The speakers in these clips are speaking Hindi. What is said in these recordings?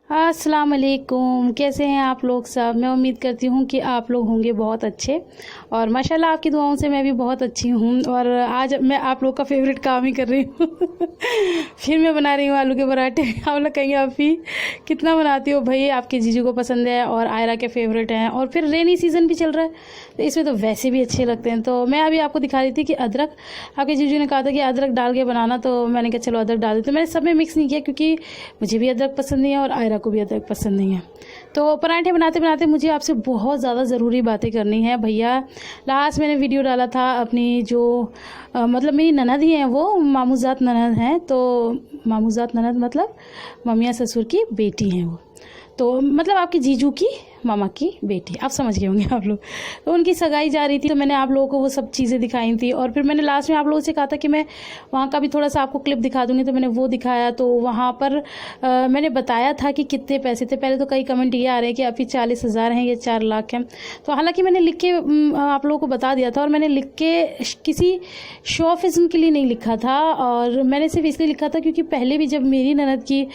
अस्सलाम वालेकुम। कैसे हैं आप लोग सब? मैं उम्मीद करती हूँ कि आप लोग होंगे बहुत अच्छे और माशाल्लाह आपकी दुआओं से मैं भी बहुत अच्छी हूँ। और आज मैं आप लोग का फेवरेट काम ही कर रही हूँ फिर मैं बना रही हूँ आलू के पराठे। आप लोग कहेंगे आप ही कितना बनाती हो भाई, आपके जीजू को पसंद है और आयरा के फेवरेट हैं और फिर रेनी सीज़न भी चल रहा है तो इसमें तो वैसे भी अच्छे लगते हैं। तो मैं अभी आपको दिखा रही थी कि अदरक, आपके जीजू ने कहा था कि अदरक डाल के बनाना, तो मैंने कहा चलो अदरक डाल देते। मैंने सब में मिक्स नहीं किया क्योंकि मुझे भी अदरक पसंद नहीं है और आयरा को भी अदरक पसंद नहीं है। तो पराठे बनाते बनाते मुझे आपसे बहुत ज़्यादा ज़रूरी बातें करनी है भैया। लास्ट मैंने वीडियो डाला था अपनी जो मतलब मेरी ननद ही हैं, वो मामूजात ननद हैं। तो मामूजात ननद मतलब ममिया ससुर की बेटी हैं वो, तो मतलब आपके जीजू की मामा की बेटी, आप समझ गए होंगे आप लोग। तो उनकी सगाई जा रही थी तो मैंने आप लोगों को वो सब चीज़ें दिखाई थी और फिर मैंने लास्ट में आप लोगों से कहा था कि मैं वहाँ का भी थोड़ा सा आपको क्लिप दिखा दूँगी, तो मैंने वो दिखाया। तो वहाँ पर मैंने बताया था कि कितने पैसे थे। पहले तो कई कमेंट ये आ रहे हैं कि अभी 40,000 हैं या 4 लाख हैं। तो हालांकि मैंने लिख के आप लोगों को बता दिया था और मैंने लिख के किसी शो ऑफिज्म के लिए नहीं लिखा था, और मैंने सिर्फ इसलिए लिखा था क्योंकि पहले भी जब मेरी ननद की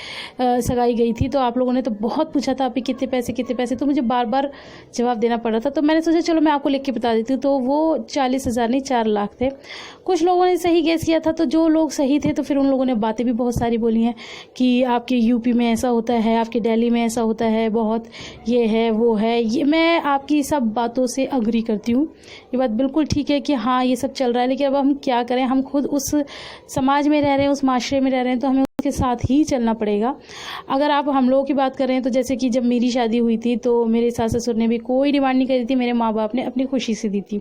सगाई गई थी तो आप लोगों ने तो बहुत पूछा था अभी कितने पैसे, तो मुझे बार बार जवाब देना पड़ा था। तो मैंने सोचा चलो मैं आपको लिख के बता देती हूँ। तो वो 40,000 नहीं 4 लाख थे। कुछ लोगों ने सही गेस किया था, तो जो लोग सही थे तो फिर उन लोगों ने बातें भी बहुत सारी बोली हैं कि आपके यूपी में ऐसा होता है, आपके दिल्ली में ऐसा होता है, बहुत ये है वो है। ये मैं आपकी सब बातों से अग्री करती हूँ, ये बात बिल्कुल ठीक है कि हाँ ये सब चल रहा है, लेकिन अब हम क्या करें, हम खुद उस समाज में रह रहे हैं, उस माशरे में रह रहे हैं, तो हमें के साथ ही चलना पड़ेगा। अगर आप हम लोगों की बात करें तो जैसे कि जब मेरी शादी हुई थी तो मेरे सास ससुर ने भी कोई डिमांड नहीं करी थी, मेरे माँ बाप ने अपनी खुशी से दी थी।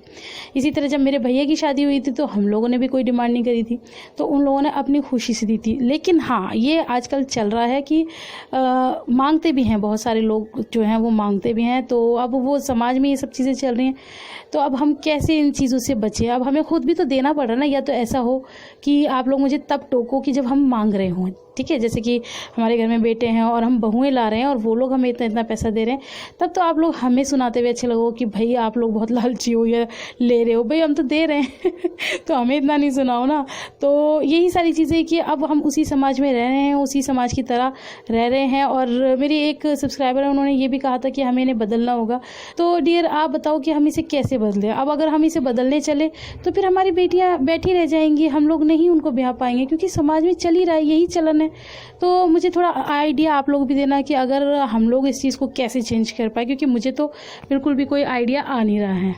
इसी तरह जब मेरे भैया की शादी हुई थी तो हम लोगों ने भी कोई डिमांड नहीं करी थी, तो उन लोगों ने अपनी खुशी से दी थी। लेकिन हाँ ये आजकल चल रहा है कि मांगते भी हैं, बहुत सारे लोग जो हैं वो मांगते भी हैं। तो अब वो समाज में ये सब चीज़ें चल रही हैं, तो अब हम कैसे इन चीज़ों से बचें? अब हमें खुद भी तो देना पड़ रहा है ना। या तो ऐसा हो कि आप लोग मुझे तब टोको कि जब हम मांग रहे हों, ठीक है, जैसे कि हमारे घर में बेटे हैं और हम बहुएं ला रहे हैं और वो लोग हमें इतना इतना पैसा दे रहे हैं, तब तो आप लोग हमें सुनाते हुए अच्छे लगो कि भाई आप लोग बहुत लालची हो या ले रहे हो। भाई हम तो दे रहे हैं तो हमें इतना नहीं सुनाओ ना। तो यही सारी चीज़ें कि अब हम उसी समाज में रह रहे हैं, उसी समाज की तरह रह रहे हैं। और मेरी एक सब्सक्राइबर है, उन्होंने ये भी कहा था कि हमें इन्हें बदलना होगा। तो डियर आप बताओ कि हम इसे कैसे बदलें? अब अगर हम इसे बदलने चले तो फिर हमारी बेटियां बैठी रह जाएंगी, हम लोग नहीं उनको ब्याह पाएंगे, क्योंकि समाज में चल ही रहा है, यही चलन है। तो मुझे थोड़ा आइडिया आप लोग भी देना कि अगर हम लोग इस चीज़ को कैसे चेंज कर पाए, क्योंकि मुझे तो बिल्कुल भी कोई आइडिया आ नहीं रहा है।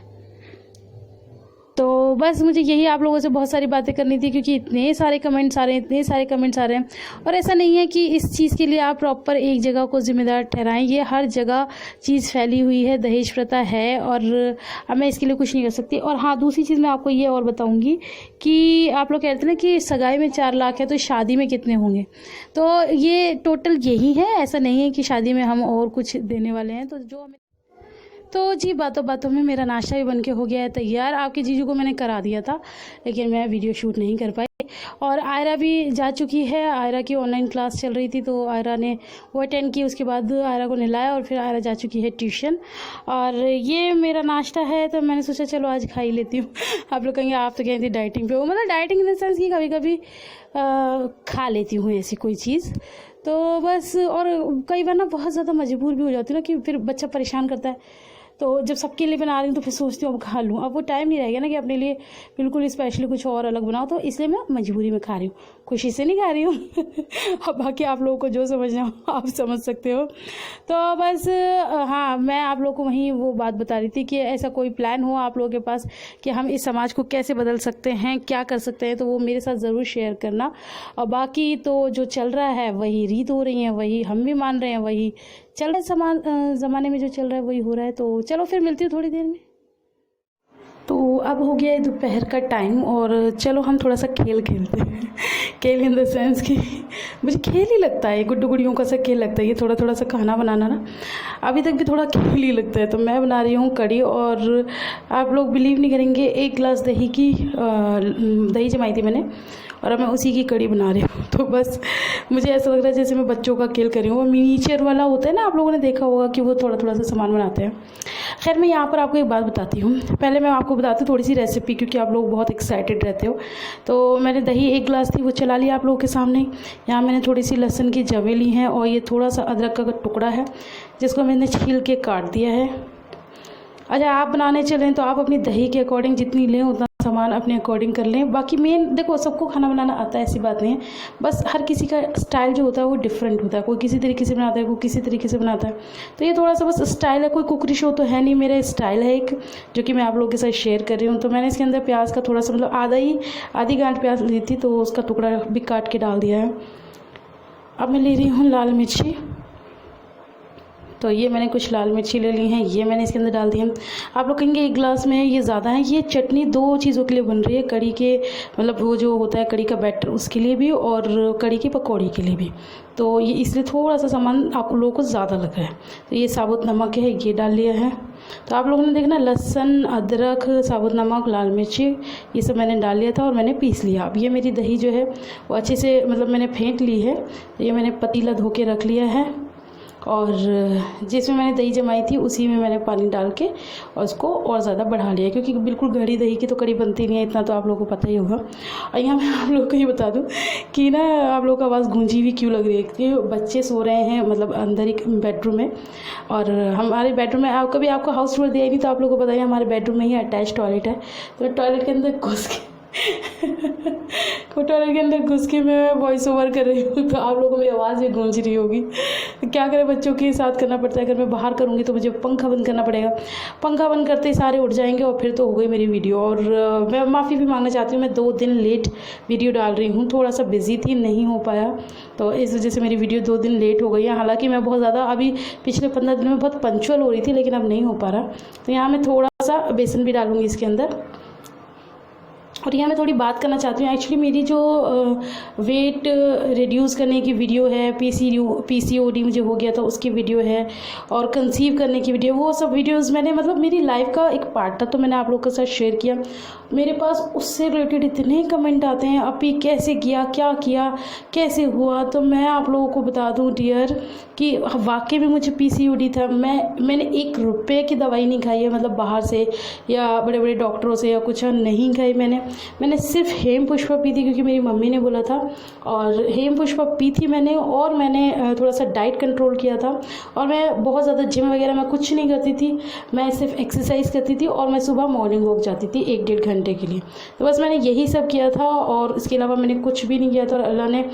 तो बस मुझे यही आप लोगों से बहुत सारी बातें करनी थी, क्योंकि इतने सारे कमेंट्स आ रहे हैं, इतने सारे कमेंट्स आ रहे हैं। और ऐसा नहीं है कि इस चीज़ के लिए आप प्रॉपर एक जगह को जिम्मेदार ठहराएं, ये हर जगह चीज़ फैली हुई है, दहेज प्रथा है और अब मैं इसके लिए कुछ नहीं कर सकती। और हाँ दूसरी चीज़ मैं आपको ये और बताऊँगी कि आप लोग कहते हैं ना कि सगाई में 4 लाख है तो शादी में कितने होंगे, तो ये टोटल यही है। ऐसा नहीं है कि शादी में हम और कुछ देने वाले हैं। तो जो हमें तो जी बातों बातों में मेरा नाश्ता भी बनके हो गया है तैयार। आपके जीजू को मैंने करा दिया था लेकिन मैं वीडियो शूट नहीं कर पाई। और आयरा भी जा चुकी है, आयरा की ऑनलाइन क्लास चल रही थी तो आयरा ने वो अटेंड की, उसके बाद आयरा को नहलाया और फिर आयरा जा चुकी है ट्यूशन। और ये मेरा नाश्ता है तो मैंने सोचा चलो आज खा ही लेती हूँ। आप लोग कहेंगे आप तो कह रही थी डाइटिंग पे हो, मतलब डाइटिंग इन द सेंस कि कभी कभी खा लेती हूँ ऐसी कोई चीज़। तो बस, और कई बार ना बहुत ज़्यादा मजबूर भी हो जाती हूँ ना कि फिर बच्चा परेशान करता है, तो जब सबके लिए बना रही हूँ तो फिर सोचती हूँ अब खा लूँ। अब वो टाइम नहीं रहेगा ना कि अपने लिए बिल्कुल स्पेशली कुछ और अलग बनाओ, तो इसलिए मैं मजबूरी में खा रही हूँ, खुशी से नहीं खा रही हूँ। अब बाकी आप लोगों को जो समझना हो आप समझ सकते हो। तो बस हाँ मैं आप लोगों को वहीं वो बात बता रही थी कि ऐसा कोई प्लान हो आप लोगों के पास कि हम इस समाज को कैसे बदल सकते हैं, क्या कर सकते हैं, तो वो मेरे साथ ज़रूर शेयर करना। और बाकी तो जो चल रहा है वही रीत हो रही है, वही हम भी मान रहे हैं, वही चल रहा है ज़माने में जो चल रहा है वही हो रहा है। तो चलो फिर मिलती हूँ थोड़ी देर में। तो अब हो गया है दोपहर का टाइम और चलो हम थोड़ा सा खेल खेलते हैं। खेल इन द सेंस कि मुझे खेल ही लगता है, गुड्डू गुड़ियों का सा खेल लगता है ये थोड़ा थोड़ा सा खाना बनाना ना, अभी तक भी थोड़ा खेल ही लगता है। तो मैं बना रही हूँ कढ़ी और आप लोग बिलीव नहीं करेंगे 1 गिलास दही की दही जमाई थी मैंने और अब मैं उसी की कड़ी बना रही हूँ। तो बस मुझे ऐसा लग रहा है जैसे मैं बच्चों का खेल कर रही हूँ। वो मिनीचर वाला होता है ना, आप लोगों ने देखा होगा कि वो थोड़ा थोड़ा सा सामान बनाते हैं। खैर मैं यहाँ पर आपको एक बात बताती हूँ। पहले मैं आपको बताती हूँ थोड़ी सी रेसिपी, क्योंकि आप लोग बहुत एक्साइटेड रहते हो। तो मैंने दही 1 गिलास थी वो चला लिया आप लोगों के सामने। यहाँ मैंने थोड़ी सी लहसुन की जवें ली हैं और ये थोड़ा सा अदरक का टुकड़ा है जिसको मैंने छील के काट दिया है। अच्छा, आप बनाने चलें तो आप अपनी दही के अकॉर्डिंग जितनी लें उतना सामान अपने अकॉर्डिंग कर लें। बाकी मेन देखो, सबको खाना बनाना आता है, ऐसी बात नहीं है। बस हर किसी का स्टाइल जो होता है वो डिफरेंट होता है। कोई किसी तरीके से बनाता है, कोई किसी तरीके से बनाता है। तो ये थोड़ा सा बस स्टाइल है, कोई कुकरी शो तो है नहीं, मेरा स्टाइल है एक जो कि मैं आप लोगों के साथ शेयर कर रही हूँ। तो मैंने इसके अंदर प्याज का थोड़ा सा मतलब आधी गांठ प्याज ली थी, तो उसका टुकड़ा भी काट के डाल दिया है। अब मैं ले रही हूँ लाल मिर्ची। तो ये मैंने कुछ लाल मिर्ची ले ली हैं, ये मैंने इसके अंदर डाल दी है। आप लोग कहेंगे 1 गिलास में ये ज़्यादा है। ये चटनी 2 चीज़ों के लिए बन रही है, कड़ी के मतलब वो जो होता है कड़ी का बैटर उसके लिए भी और कड़ी की पकौड़ी के लिए भी। तो ये इसलिए थोड़ा सा सामान आप लोगों को ज़्यादा लग रहा है। तो ये साबुत नमक है, ये डाल लिया है। तो आप लोगों ने देखना लहसुन, अदरक, साबुत नमक, लाल मिर्ची ये सब मैंने डाल लिया था और मैंने पीस लिया। अब ये मेरी दही जो है वो अच्छे से मतलब मैंने फेंट ली है। तो ये मैंने पतीला धो के रख लिया है और जिसमें मैंने दही जमाई थी उसी में मैंने पानी डाल के और उसको और ज़्यादा बढ़ा लिया, क्योंकि बिल्कुल गढ़ी दही की तो कड़ी बनती नहीं है, इतना तो आप लोगों को पता ही होगा। और यहाँ मैं आप लोगों को ये बता दूँ कि ना आप लोगों को आवाज़ गूंजी हुई क्यों लग रही है, क्योंकि बच्चे सो रहे हैं मतलब अंदर ही बेडरूम में। और हमारे बेडरूम में कभी आपको हाउस टूर दिया ही नहीं तो आप लोगों को बताइए, हमारे बेडरूम में ही अटैच टॉयलेट है। तो टॉयलेट के अंदर घुस के टॉयलेट के अंदर घुस के मैं वॉइस ओवर कर रही हूँ, तो आप लोगों को मेरी आवाज़ भी गूंज रही होगी। तो क्या करें, बच्चों के साथ करना पड़ता है। अगर मैं बाहर करूँगी तो मुझे पंखा बंद करना पड़ेगा। पंखा बंद करते ही सारे उठ जाएंगे और फिर तो हो गई मेरी वीडियो। और मैं माफ़ी भी मांगना चाहती हूँ, मैं 2 दिन लेट वीडियो डाल रही हूँ, थोड़ा सा बिजी थी, नहीं हो पाया। तो इस वजह से मेरी वीडियो 2 दिन लेट हो गई है। हालाँकि मैं बहुत ज़्यादा अभी पिछले 15 दिन में बहुत पंक्चुअल हो रही थी, लेकिन अब नहीं हो पा रहा। तो यहाँ मैं थोड़ा सा बेसन भी डालूँगी इसके अंदर। और यहाँ मैं थोड़ी बात करना चाहती हूँ। एक्चुअली मेरी जो वेट रिड्यूस करने की वीडियो है, PCOD मुझे हो गया था उसकी वीडियो है, और कंसीव करने की वीडियो, वो सब वीडियोस मैंने मतलब मेरी लाइफ का एक पार्ट था, तो मैंने आप लोगों के साथ शेयर किया। मेरे पास उससे रिलेटेड इतने कमेंट आते हैं, अभी कैसे किया, क्या किया, कैसे हुआ। तो मैं आप लोगों को बता दूँ डियर कि वाकई में मुझे PCOD था। मैंने 1 रुपये की दवाई नहीं खाई है, मतलब बाहर से या बड़े बड़े डॉक्टरों से या कुछ नहीं खाई मैंने सिर्फ हेम पुष्पा पी थी, क्योंकि मेरी मम्मी ने बोला था। और हेम पुष्पा पी थी मैंने, और मैंने थोड़ा सा डाइट कंट्रोल किया था। और मैं बहुत ज़्यादा जिम वगैरह मैं कुछ नहीं करती थी, मैं सिर्फ एक्सरसाइज करती थी और मैं सुबह मॉर्निंग वॉक जाती थी 1-1.5 घंटे के लिए। तो बस मैंने यही सब किया था और इसके अलावा मैंने कुछ भी नहीं किया था। और अल्लाह ने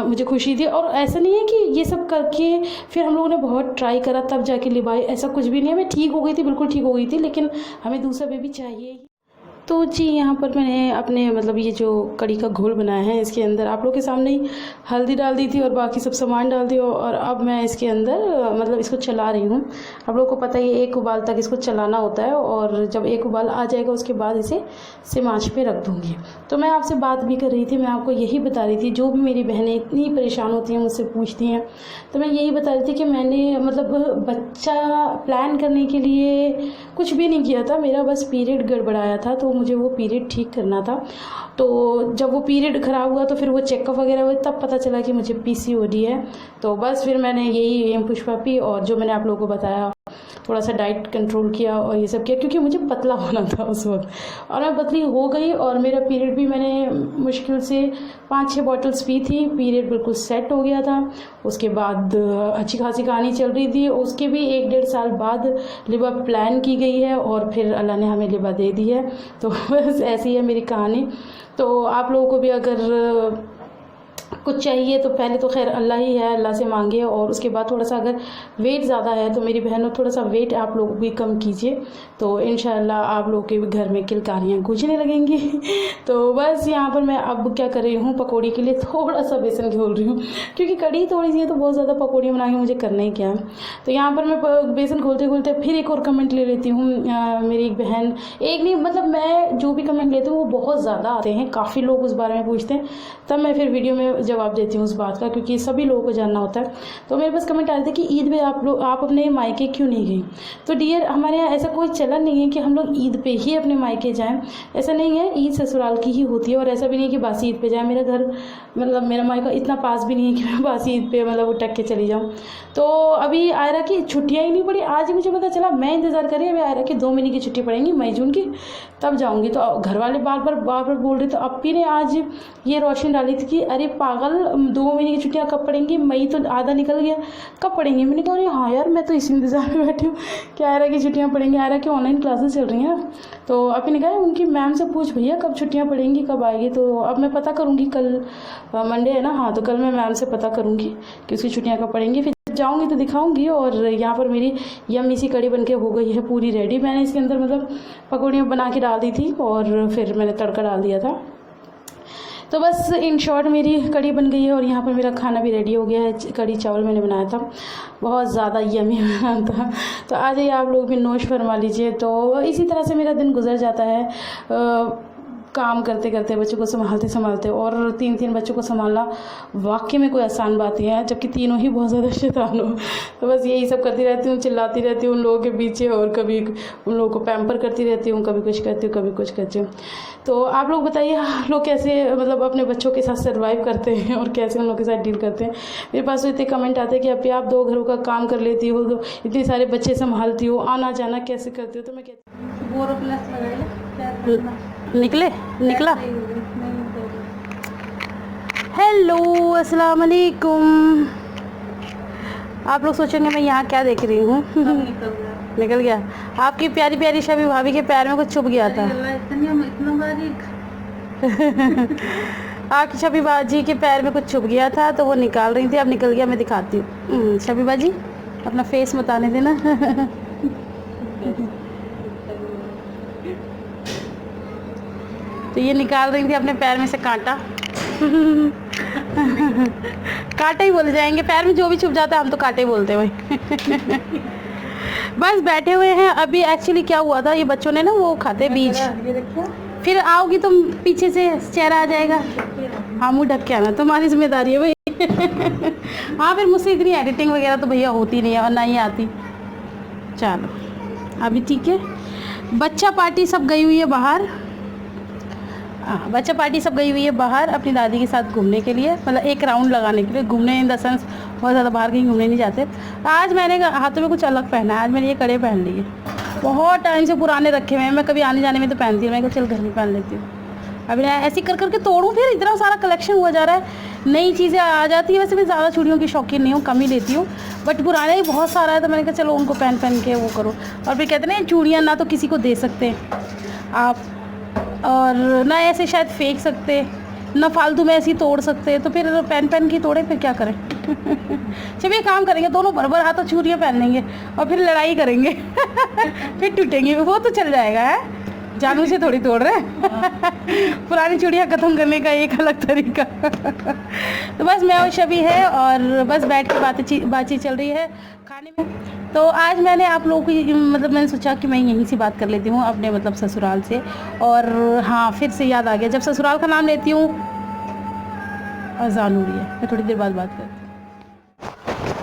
मुझे खुशी दी। और ऐसा नहीं है कि ये सब करके फिर हम लोगों ने बहुत ट्राई करा तब जाके लिबाई, ऐसा कुछ भी नहीं है। मैं ठीक हो गई थी, बिल्कुल ठीक हो गई थी, लेकिन हमें दूसरा बेबी चाहिए। तो जी यहाँ पर मैंने अपने मतलब ये जो कड़ी का घोल बनाया है इसके अंदर आप लोगों के सामने ही हल्दी डाल दी थी और बाकी सब सामान डाल दिया। और अब मैं इसके अंदर मतलब इसको चला रही हूँ। आप लोगों को पता ही 1 उबाल तक इसको चलाना होता है, और जब 1 उबाल आ जाएगा उसके बाद इसे सिम आंच पे रख दूँगी। तो मैं आपसे बात भी कर रही थी, मैं आपको यही बता रही थी, जो भी मेरी बहनें इतनी परेशान होती हैं मुझसे पूछती हैं, तो मैं यही बता रही थी कि मैंने मतलब बच्चा प्लान करने के लिए कुछ भी नहीं किया था। मेरा बस पीरियड गड़बड़ाया था, तो मुझे वो पीरियड ठीक करना था। तो जब वो पीरियड ख़राब हुआ तो फिर वो चेकअप वगैरह हुए, तब पता चला कि मुझे PCOD है। तो बस फिर मैंने यही हेम पुष्पा पी और जो मैंने आप लोगों को बताया थोड़ा सा डाइट कंट्रोल किया और ये सब किया, क्योंकि मुझे पतला होना था उस वक्त। और मैं पतली हो गई और मेरा पीरियड भी मैंने मुश्किल से 5-6 बॉटल्स पी थी, पीरियड बिल्कुल सेट हो गया था। उसके बाद अच्छी खासी कहानी चल रही थी। उसके भी 1-1.5 साल बाद लिबा प्लान की गई है और फिर अल्लाह ने हमें लिबा दे दी है। तो बस ऐसी है मेरी कहानी। तो आप लोगों को भी अगर कुछ चाहिए तो पहले तो खैर अल्लाह ही है, अल्लाह से मांगे। और उसके बाद थोड़ा सा अगर वेट ज़्यादा है तो मेरी बहनों थोड़ा सा वेट आप लोग भी कम कीजिए, तो इंशाल्लाह आप लोग के भी घर में किलकारियाँ गूंजने लगेंगी। तो बस यहाँ पर मैं अब क्या कर रही हूँ, पकौड़ी के लिए थोड़ा सा बेसन घोल रही हूँ, क्योंकि कड़ी थोड़ी सी है तो बहुत ज़्यादा पकौड़ी बना के मुझे करना ही क्या है। तो यहाँ पर मैं बेसन घोलते घोलते फिर एक और कमेंट ले लेती हूँ। मेरी एक बहन, एक नहीं मतलब मैं जो भी कमेंट लेती हूँ वो बहुत ज़्यादा आते हैं, काफ़ी लोग उस बारे में पूछते हैं, तब मैं फिर वीडियो में जवाब जवाब देती हूँ उस बात का, क्योंकि सभी लोगों को जानना होता है। तो मेरे पास कमेंट आ रहे थे कि ईद में आप अपने मायके क्यों नहीं गई। तो डियर, हमारे यहाँ ऐसा कोई चलन नहीं है कि हम लोग ईद पे ही अपने मायके जाएं, ऐसा नहीं है। ईद ससुराल की ही होती है, और ऐसा भी नहीं है कि बासी ईद पे जाए। मेरा घर मतलब मेरा मायका इतना पास भी नहीं है कि मैं बासी ईद पे मतलब उठक के चली जाऊँ। तो अभी आयरा की छुट्टियाँ ही नहीं पड़ी, आज ही मुझे पता चला। मैं इंतज़ार कर रही, अभी आयरा की 2 महीने की छुट्टी पड़ेंगी, मई जून की, तब जाऊँगी। तो घर वाले बार बार बोल रहे। तो अपी ने आज ये रोशनी डाली थी कि अरे पागल, 2 महीने की छुट्टियाँ कब पड़ेंगी, मई तो आधा निकल गया, कब पड़ेंगी। मैंने कहा अरे हाँ यार, मैं तो इसी इंतज़ार में बैठी हूँ कि आयरा की छुट्टियाँ पड़ेंगी। आयरा की ऑनलाइन क्लासेस चल रही हैं। तो अपी ने कहा उनकी मैम से पूछ भैया कब छुट्टियाँ पड़ेंगी, कब आएगी। तो अब मैं पता करूँगी, कल मंडे है ना, हाँ, तो कल मैं मैम से पता करूँगी कि उसकी छुट्टियाँ कब पड़ेंगी। फिर जाऊँगी तो दिखाऊंगी। और यहाँ पर मेरी यम्मी सी कड़ी बनके हो गई है पूरी रेडी। मैंने इसके अंदर मतलब पकौड़ियाँ बना के डाल दी थी और फिर मैंने तड़का डाल दिया था। तो बस इन शॉर्ट मेरी कड़ी बन गई है, और यहाँ पर मेरा खाना भी रेडी हो गया है। कड़ी चावल मैंने बनाया था, बहुत ज़्यादा यम्मी बना था। तो आ जाइए आप लोग भी नोश फरमा लीजिए। तो इसी तरह से मेरा दिन गुजर जाता है, काम करते करते, बच्चों को संभालते संभालते। और 3 बच्चों को संभालना वाकई में कोई आसान बात नहीं है, जबकि तीनों ही बहुत ज़्यादा शैतान हो। तो बस यही सब करती रहती हूँ, चिल्लाती रहती हूँ उन लोगों के पीछे, और कभी उन लोगों को पैम्पर करती रहती हूँ, कभी कुछ करती हूँ, कभी कुछ करती हूँ। तो आप लोग बताइए, आप लोग कैसे मतलब अपने बच्चों के साथ सर्वाइव करते हैं और कैसे उन लोगों के साथ डील करते हैं। मेरे पास तो इतने कमेंट आते हैं कि अभी आप 2 घरों का काम कर लेती हो, इतने सारे बच्चे संभालती हो, आना जाना कैसे करती हो। तो मैं कहती हूँ निकला। हेलो, अस्सलाम वालेकुम। आप लोग सोचेंगे मैं यहाँ क्या देख रही हूँ। निकल गया। आपकी प्यारी प्यारी शबी भाभी के पैर में कुछ छुप गया था। आपकी शबी बाजी के पैर में कुछ छुप गया था, तो वो निकाल रही थी। अब निकल गया, मैं दिखाती हूँ। शबी बाजी अपना फेस बताने देना। तो ये निकाल रही थी अपने पैर में से कांटा। कांटे ही बोले जाएंगे, पैर में जो भी छुप जाता है हम तो कांटे ही बोलते हैं भाई। बस बैठे हुए हैं। अभी एक्चुअली क्या हुआ था, ये बच्चों ने ना वो खाते बीज, फिर आओगी तुम पीछे से चेहरा आ जाएगा। हाँ, मुँह ढक के आना, तुम्हारी जिम्मेदारी है भाई। हाँ, फिर मुझसे इतनी एडिटिंग वगैरह तो भैया होती नहीं है, और ना ही आती। चलो अभी ठीक है। बच्चा पार्टी सब गई हुई है बाहर। बच्चा पार्टी सब गई हुई है बाहर अपनी दादी के साथ घूमने के लिए, मतलब एक राउंड लगाने के लिए। घूमने इन द सेंस बहुत ज़्यादा बाहर कहीं घूमने नहीं जाते। आज मैंने हाथों में कुछ अलग पहना है। आज मैंने ये कड़े पहन लिए, बहुत टाइम से पुराने रखे हुए हैं। मैं कभी आने जाने में तो पहनती हूँ, मैं कहा चल घर में पहन लेती हूँ। अभी मैं ऐसे कर करके तोड़ूँ, फिर इतना सारा कलेक्शन हुआ जा रहा है, नई चीज़ें आ जाती है। वैसे मैं ज़्यादा चूड़ियों की शौकीन नहीं हूँ, कम ही लेती हूँ, बट पुराने ही बहुत सारा है। तो मैंने कहा चलो उनको पहन के वो करो। और फिर कहते हैं चूड़ियाँ ना तो किसी को दे सकते आप, और ना ऐसे शायद फेंक सकते, ना फालतू में ऐसे ही तोड़ सकते। तो फिर पहन की तोड़े, फिर क्या करें। चलिए ये काम करेंगे, दोनों भर हाथों चूड़ियाँ पहन लेंगे और फिर लड़ाई करेंगे। फिर टूटेंगे, वो तो चल जाएगा है, जानू से थोड़ी तोड़ रहे। पुरानी चूड़ियाँ ख़त्म करने का एक अलग तरीका। तो बस मैं और शबी है, और बस बैठ के बातचीत चल रही है खाने में। तो आज मैंने आप लोगों को मतलब मैंने सोचा कि मैं यहीं से बात कर लेती हूँ अपने मतलब ससुराल से। और हाँ, फिर से याद आ गया, जब ससुराल का नाम लेती हूँ अजान हो रही है। मैं थोड़ी देर बाद बात करती हूँ।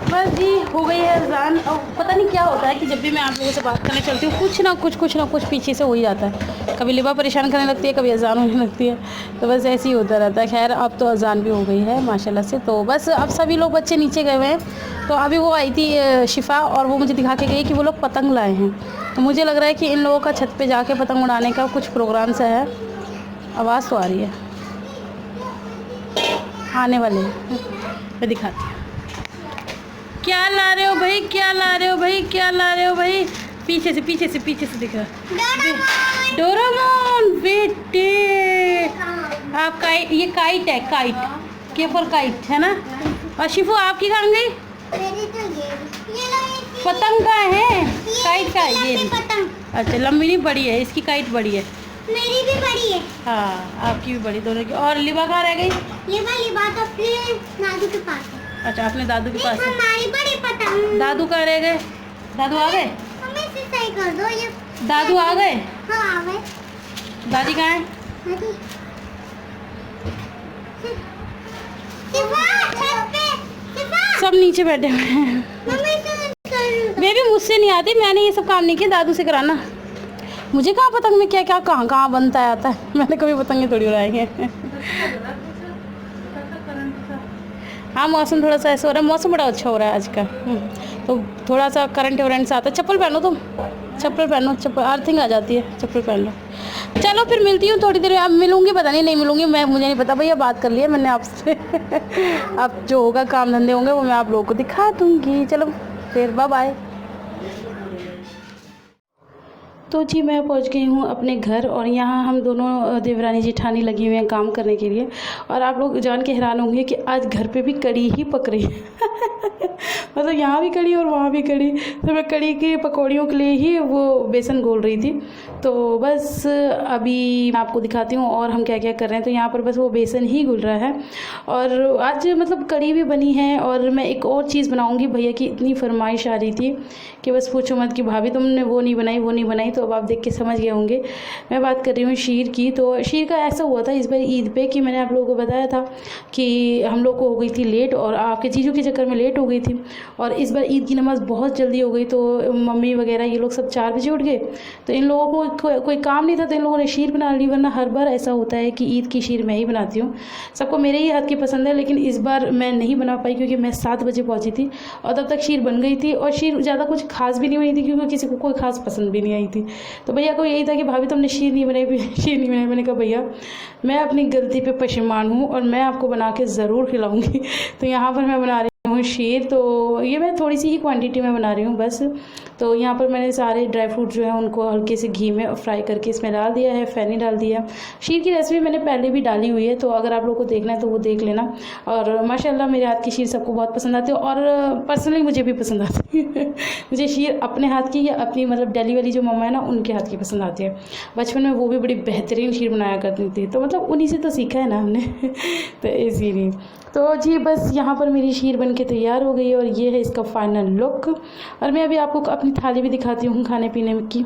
बस जी हो गई है अजान। और पता नहीं क्या होता है कि जब भी मैं आप लोगों से बात करने चलती हूँ कुछ ना कुछ पीछे से हो ही जाता है। कभी लिबा परेशान करने लगती है, कभी अजान होने लगती है, तो बस ऐसे ही होता रहता है। खैर अब तो अजान भी हो गई है माशाल्लाह से। तो बस अब सभी लोग बच्चे नीचे गए हुए हैं। तो अभी वो आई थी शिफा, और वो मुझे दिखा के गई कि वो लोग पतंग लाए हैं। तो मुझे लग रहा है कि इन लोगों का छत पे जाके पतंग उड़ाने का कुछ प्रोग्राम सा है। आवाज़ तो आ रही है, आने वाले हैं, मैं दिखाती हूँ। क्या ला रहे हो भाई, क्या ला रहे हो भाई, क्या ला रहे हो भाई। पीछे से दिख रहा है डोरेमोन बेटे। आप काइट, ये काइट है, काइट के फॉर काइट है ना। और शिफू आपकी कहाँ गई? पतंग का है, काइट का है ये। अच्छा, लंबी नहीं बड़ी है, इसकी काइट बड़ी है। मेरी भी बड़ी है। हाँ, आपकी भी बड़ी, दोनों की। और लिबा कहाँ रह गई? लिबा तो अपने दादू के पास है। अच्छा, अपने दादू के पास है। हमारी बड़ी पतंग। दादू कहाँ रह गए? दादू आ गए? हमें इसे सही कर दो। ये दादू आ गए? हाँ आ गए। दादी कहाँ है? शिफा छत पे शिफा सब नीचे बैठे हुए हैं। मम्मी से कर बेबी मुझसे नहीं आती, मैंने ये सब काम नहीं किया, दादू से कराना। मुझे कहाँ पतंग में क्या क्या कहाँ कहाँ बनता है आता है, मैंने कभी पतंगे थोड़ी उड़ाएंगे। हाँ मौसम थोड़ा सा ऐसा हो रहा है, मौसम बड़ा अच्छा हो रहा है आज का। तो थोड़ा सा करंट वरेंट सा आता है। चप्पल पहनो तुम, चप्पल पहनो, चप्पल अर्थिंग आ जाती है, चप्पल पहन लो। चलो फिर मिलती हूँ थोड़ी देर में। अब मिलूंगी पता नहीं मिलूंगी, मुझे नहीं पता भैया, बात कर लिया मैंने आपसे। अब जो होगा काम धंधे होंगे वो मैं आप लोगों को दिखा दूँगी। चलो फिर बाय बाय। तो जी मैं पहुंच गई हूं अपने घर, और यहाँ हम दोनों देवरानी जेठानी लगी हुई हैं काम करने के लिए। और आप लोग जान के हैरान होंगे कि आज घर पे भी कड़ी ही पक रही है। मतलब यहाँ भी कड़ी और वहाँ भी कड़ी। तो मैं कड़ी की पकौड़ियों के लिए ही वो बेसन घोल रही थी। तो बस अभी मैं आपको दिखाती हूँ और हम क्या क्या कर रहे हैं। तो यहाँ पर बस वो बेसन ही घुल रहा है, और आज मतलब कड़ी भी बनी है। और मैं एक और चीज़ बनाऊँगी, भैया की इतनी फरमाइश आ रही थी कि बस पूछो मत कि भाभी तुमने वो नहीं बनाई। तो अब आप देख के समझ गए होंगे, मैं बात कर रही हूँ शीर की। तो शीर का ऐसा हुआ था इस बार ईद पे कि मैंने आप लोगों को बताया था कि हम लोग को हो गई थी लेट, और आपके जीजू के चक्कर में लेट हो गई थी। और इस बार ईद की नमाज़ बहुत जल्दी हो गई, तो मम्मी वगैरह ये लोग सब 4 बजे उठ गए। तो इन लोगों को कोई काम नहीं था, तो इन लोगों ने शीर बना ली। वरना हर बार ऐसा होता है कि ईद की शीर मैं ही बनाती हूँ, सबको मेरे ही हाथ की पसंद है। लेकिन इस बार मैं नहीं बना पाई क्योंकि मैं 7 बजे पहुँची थी, और तब तक शीर बन गई थी। और शीर ज़्यादा कुछ खास भी नहीं बनी थी क्योंकि किसी को कोई खास पसंद भी नहीं आई थी। तो भैया को यही था कि भाभी तुमने शीर नहीं बनाई। मैंने कहा भैया मैं अपनी गलती पे पशेमान हूँ और मैं आपको बना के ज़रूर खिलाऊंगी। तो यहाँ पर मैं बना रही हूँ शीर। तो ये मैं थोड़ी सी ही क्वांटिटी में बना रही हूँ बस। तो यहाँ पर मैंने सारे ड्राई फ्रूट जो है उनको हल्के से घी में फ्राई करके इसमें डाल दिया है, फैनी डाल दिया। शीर की रेसिपी मैंने पहले भी डाली हुई है, तो अगर आप लोगों को देखना है तो वो देख लेना। और माशाल्लाह मेरे हाथ की शीर सबको बहुत पसंद आती है, और पर्सनली मुझे भी पसंद आती है। मुझे शीर अपने हाथ की या अपनी मतलब दिल्ली वाली जो मम्मा है ना उनके हाथ की पसंद आती है। बचपन में वो भी बड़ी बेहतरीन शीर बनाया करती थी, तो मतलब उन्हीं से तो सीखा है ना हमने। तो इसीलिए तो जी बस यहाँ पर मेरी शीर बन के तैयार हो गई, और ये है इसका फाइनल लुक। और मैं अभी आपको अपनी थाली भी दिखाती हूँ खाने पीने की।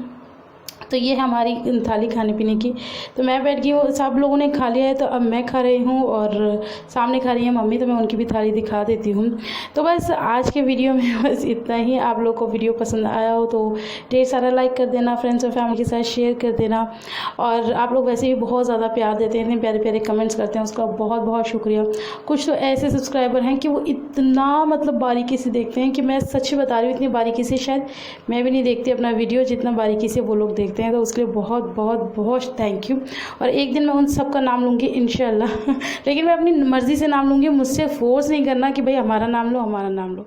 तो ये है हमारी थाली खाने पीने की। तो मैं बैठ गई हूँ, सब लोगों ने खा लिया है, तो अब मैं खा रही हूँ, और सामने खा रही है मम्मी, तो मैं उनकी भी थाली दिखा देती हूँ। तो बस आज के वीडियो में बस इतना ही। आप लोग को वीडियो पसंद आया हो तो ढेर सारा लाइक कर देना, फ्रेंड्स और फैमिली के साथ शेयर कर देना। और आप लोग वैसे भी बहुत ज़्यादा प्यार देते हैं, इतने प्यारे प्यारे कमेंट्स करते हैं, उसका बहुत बहुत शुक्रिया। कुछ तो ऐसे सब्सक्राइबर हैं कि वो इतना मतलब बारीकी से देखते हैं कि मैं सच बता रही हूँ, इतनी बारीकी से शायद मैं भी नहीं देखती अपना वीडियो जितना बारीकी से वो लोग देखते हैं। तो उसके लिए बहुत बहुत बहुत थैंक यू। और एक दिन मैं उन सब का नाम लूँगी इंशाल्लाह। लेकिन मैं अपनी मर्ज़ी से नाम लूँगी, मुझसे फोर्स नहीं करना कि भाई हमारा नाम लो।